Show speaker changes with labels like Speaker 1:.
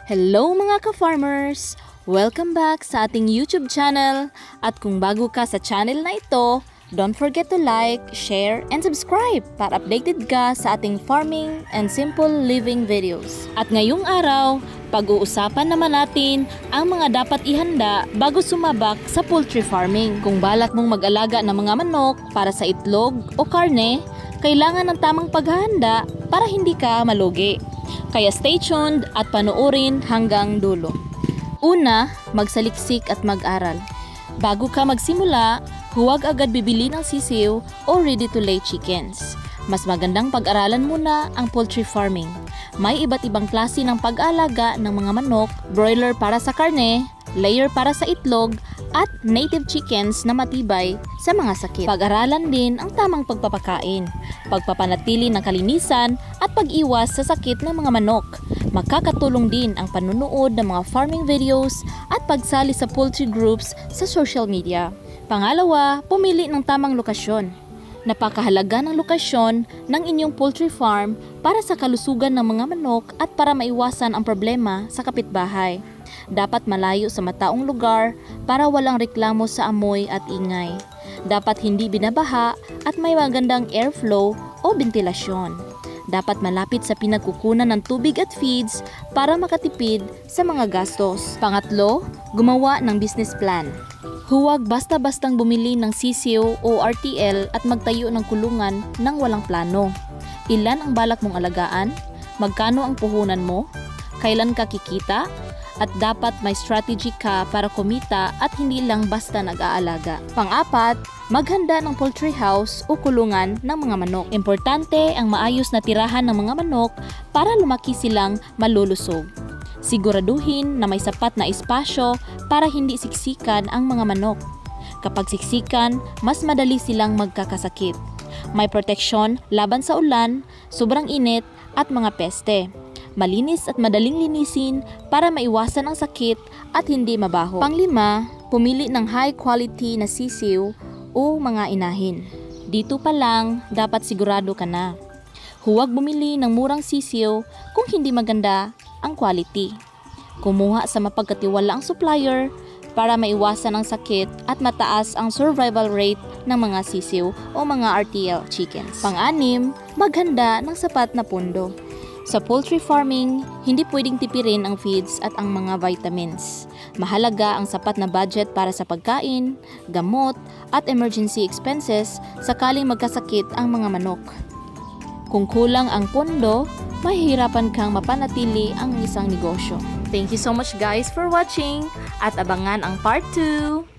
Speaker 1: Hello mga ka-farmers! Welcome back sa ating YouTube channel. At kung bago ka sa channel na ito, don't forget to like, share, and subscribe para updated ka sa ating farming and simple living videos. At ngayong araw, pag-uusapan naman natin ang mga dapat ihanda bago sumabak sa poultry farming. Kung balak mong mag-alaga ng mga manok para sa itlog o karne, kailangan ng tamang paghahanda para hindi ka malugi. Kaya stay tuned at panoorin hanggang dulo. Una, magsaliksik at mag-aral. Bago ka magsimula, huwag agad bibili ng sisiw o ready-to-lay chickens. Mas magandang pag-aralan muna ang poultry farming. May iba't ibang klase ng pag-aalaga ng mga manok, broiler para sa karne, layer para sa itlog, at native chickens na matibay sa mga sakit. Pag-aralan din ang tamang pagpapakain, pagpapanatili ng kalinisan at pag-iwas sa sakit ng mga manok. Makakatulong din ang panunood ng mga farming videos at pagsali sa poultry groups sa social media. Pangalawa, pumili ng tamang lokasyon. Napakahalaga ng lokasyon ng inyong poultry farm para sa kalusugan ng mga manok at para maiwasan ang problema sa kapitbahay. Dapat malayo sa mataong lugar para walang reklamo sa amoy at ingay. Dapat hindi binabaha at may magandang airflow o ventilasyon. Dapat malapit sa pinagkukunan ng tubig at feeds para makatipid sa mga gastos. Pangatlo, gumawa ng business plan. Huwag basta-bastang bumili ng sisiw o RTL at magtayo ng kulungan nang walang plano. Ilan ang balak mong alagaan? Magkano ang puhunan mo? Kailan ka kikita? At dapat may strategy ka para kumita at hindi lang basta nag-aalaga. Pang-apat, maghanda ng poultry house o kulungan ng mga manok. Importante ang maayos na tirahan ng mga manok para lumaki silang malulusog. Siguraduhin na may sapat na espasyo para hindi siksikan ang mga manok. Kapag siksikan, mas madali silang magkakasakit. May proteksyon laban sa ulan, sobrang init at mga peste. Malinis at madaling linisin para maiwasan ang sakit at hindi mabaho. Panglima, pumili ng high quality na sisiw o mga inahin. Dito pa lang, dapat sigurado ka na. Huwag bumili ng murang sisiw kung hindi maganda ang quality. Kumuha sa mapagkatiwalaang supplier para maiwasan ang sakit at mataas ang survival rate ng mga sisiw o mga RTL chickens. Pang-anim, maghanda ng sapat na pundo. Sa poultry farming, hindi pwedeng tipirin ang feeds at ang mga vitamins. Mahalaga ang sapat na budget para sa pagkain, gamot, at emergency expenses sakaling magkasakit ang mga manok. Kung kulang ang pondo, mahihirapan kang mapanatili ang isang negosyo. Thank you so much guys for watching at abangan ang part 2!